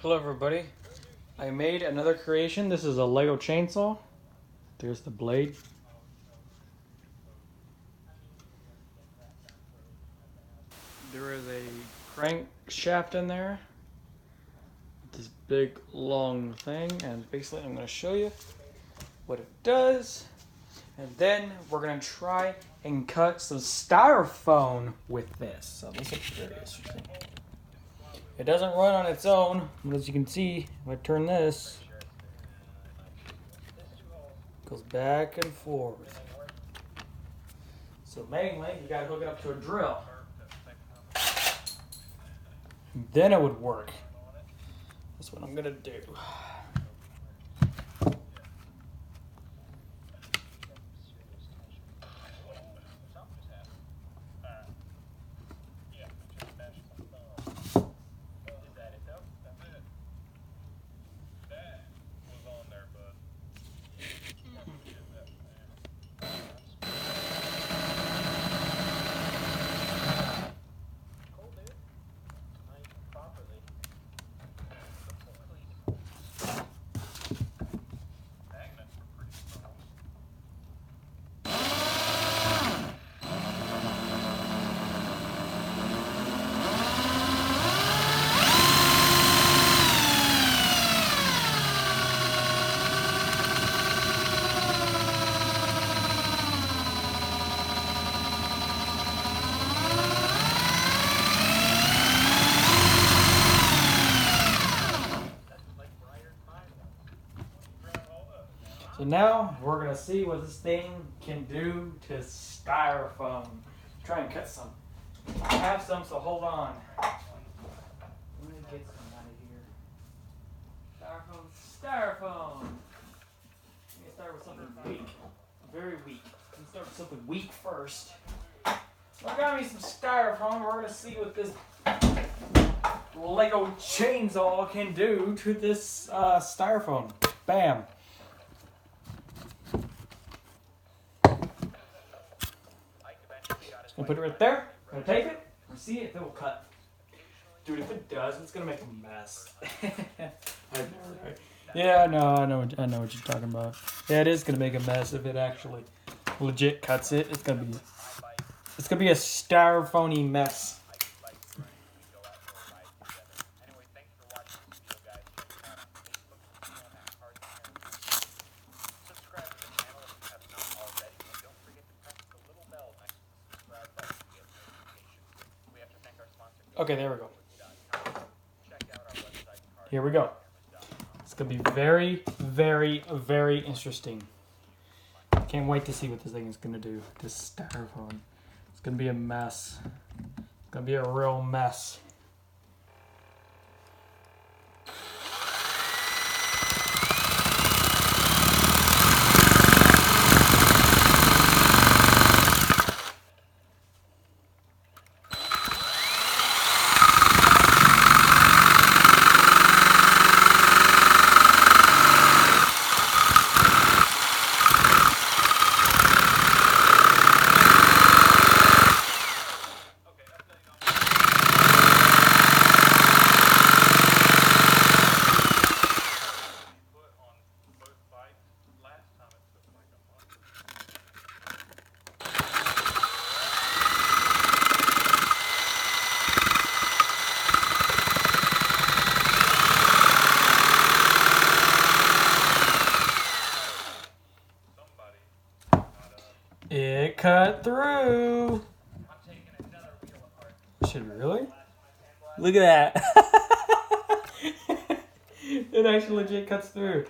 Hello everybody. I made another creation. This is a Lego chainsaw. There's the blade. There is a crankshaft in there. This big long thing, and basically I'm going to show you what it does. And then we're going to try and cut some styrofoam with this. So this looks very interesting. It doesn't run on its own, but as you can see, if I turn this, it goes back and forth. So mainly, you gotta hook it up to a drill. Then it would work. That's what I'm gonna do. So now we're gonna see what this thing can do to styrofoam. Try and cut some. I have some, so hold on. Let me get some out of here. Styrofoam. Let me start with something weak. Very weak. Let me start with something weak first. So I got me some styrofoam. We're gonna see what this Lego chainsaw can do to this styrofoam. Bam. I'm gonna put it right there. I'm gonna tape it and see if it will cut. Dude, if it does, it's gonna make a mess. Yeah, I know what you're talking about. Yeah, it is gonna make a mess if it actually legit cuts it. It's gonna be a styrofoamy mess. Okay, there we go. Here we go. It's going to be very, very, very interesting. Can't wait to see what this thing is going to do. This styrofoam. It's going to be a mess. It's going to be a real mess. It cut through. Should we really? Look at that. It actually legit cuts through.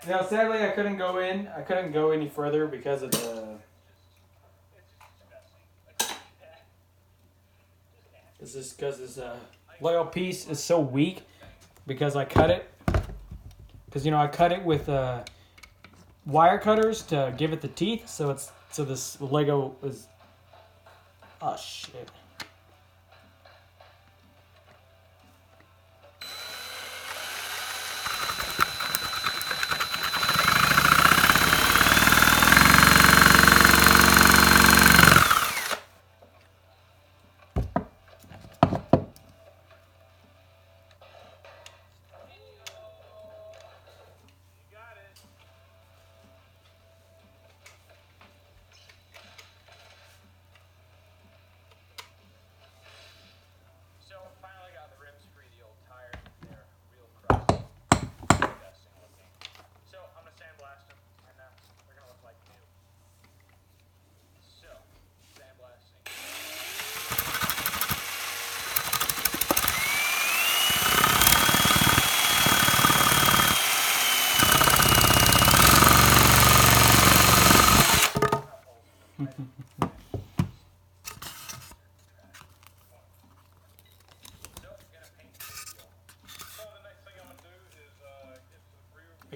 Now, sadly, I couldn't go any further because of the. Because this Lego piece is so weak because I cut it. Because I cut it with wire cutters to give it the teeth, so this Lego is. Oh shit.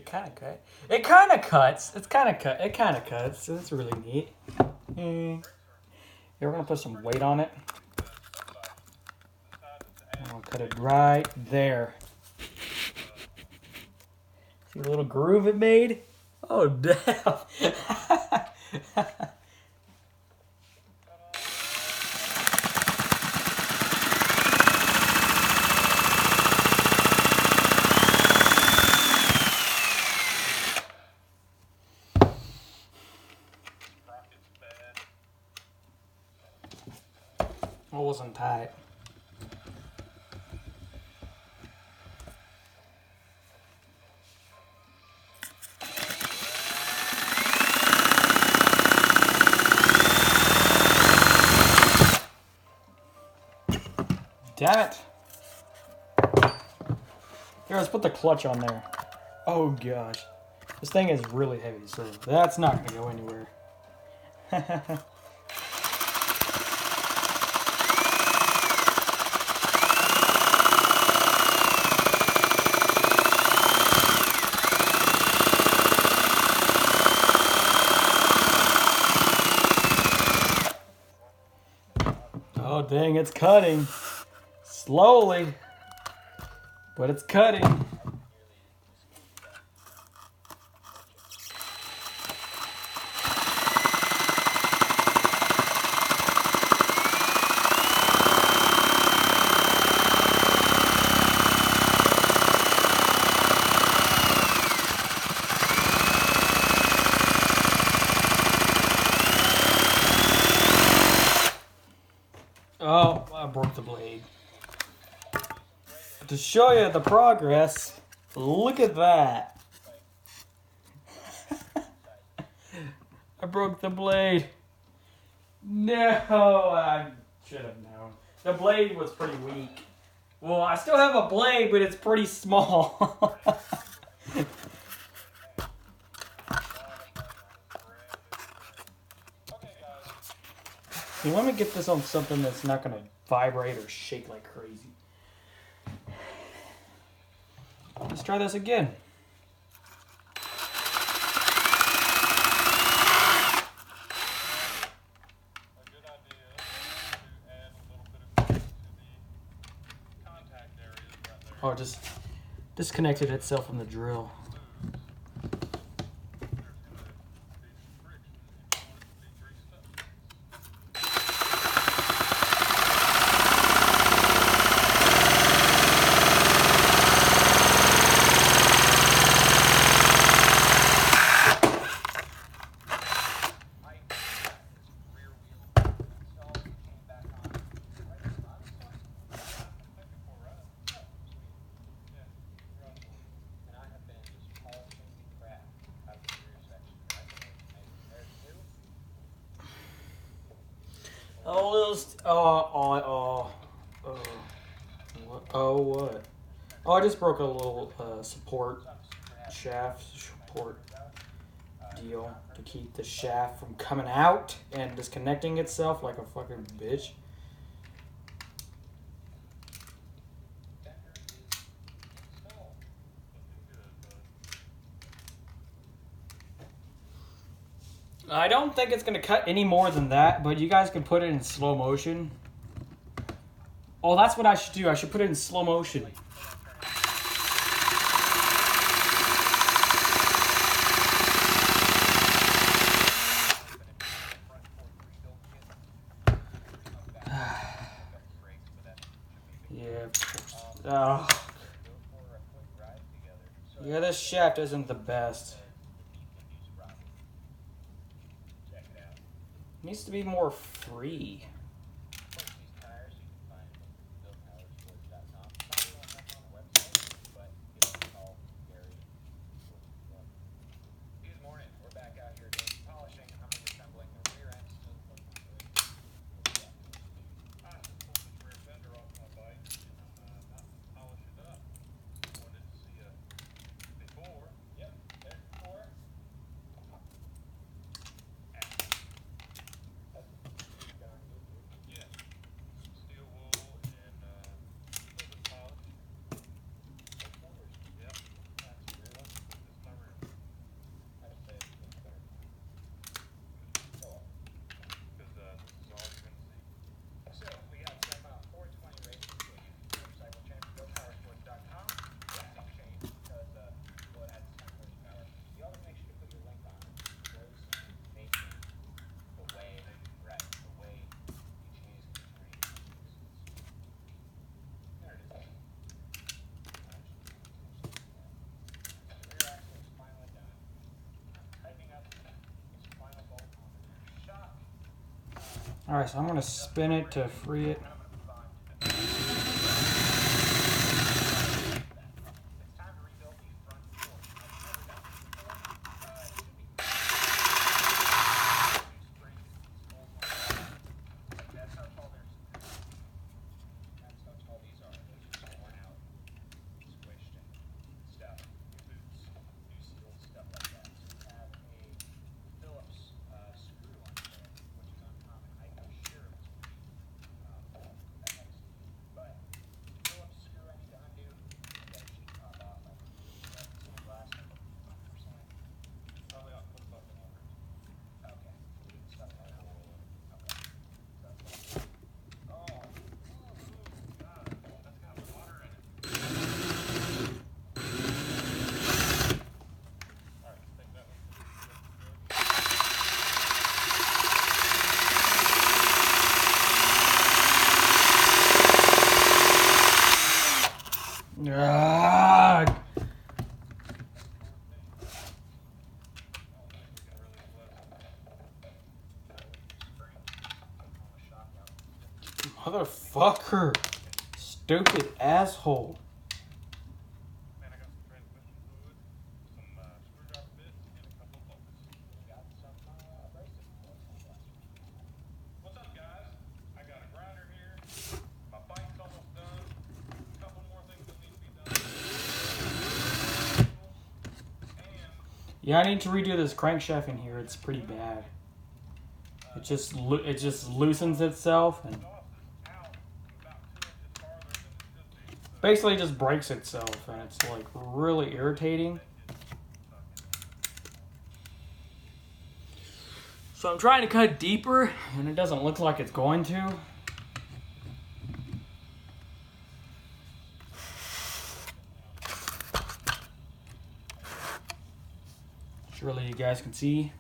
kind of cut. It kind of cuts. It's kind of cut. It kind of cuts. So that's really neat. We're gonna put some weight on it. I'll cut it right there. See the little groove it made? Oh damn! It wasn't tight. Damn it. Here, let's put the clutch on there. Oh gosh. This thing is really heavy, so that's not going to go anywhere. Oh dang, it's cutting. Slowly. But it's cutting. Oh, I broke the blade. To show you the progress, look at that. I broke the blade. No, I should have known. The blade was pretty weak. Well, I still have a blade, but it's pretty small. You want me to get this on something that's not going to vibrate or shake like crazy. Let's try this again. Oh, it just disconnected itself from the drill. What? Oh, I just broke a little support deal to keep the shaft from coming out and disconnecting itself like a fucking bitch. I don't think it's going to cut any more than that, but you guys can put it in slow motion. Oh, that's what I should do. I should put it in slow motion. Yeah. Oh. Yeah, this shaft isn't the best. It needs to be more free. Alright, so I'm going to spin it to free it. Ah! Motherfucker! Stupid asshole. Yeah, I need to redo this crankshaft in here. It's pretty bad. It just loosens itself and basically just breaks itself, and it's like really irritating. So I'm trying to cut deeper, and it doesn't look like it's going to. Surely you guys can see.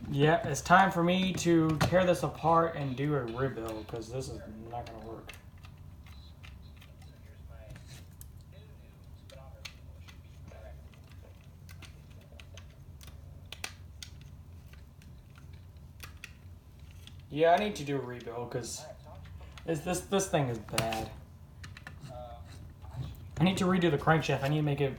Yeah, it's time for me to tear this apart and do a rebuild, because this is not going to work. Yeah, I need to do a rebuild, because this thing is bad. I need to redo the crankshaft. I need to make it...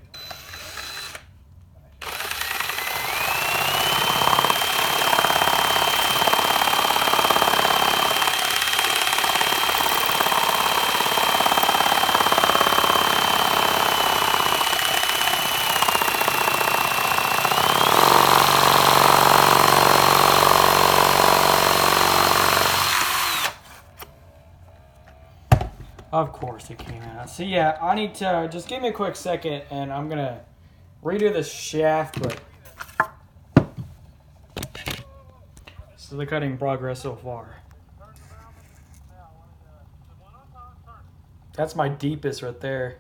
Of course it came out. So yeah, I need to, just give me a quick second and I'm gonna redo this shaft, but this is the cutting progress so far. That's my deepest right there.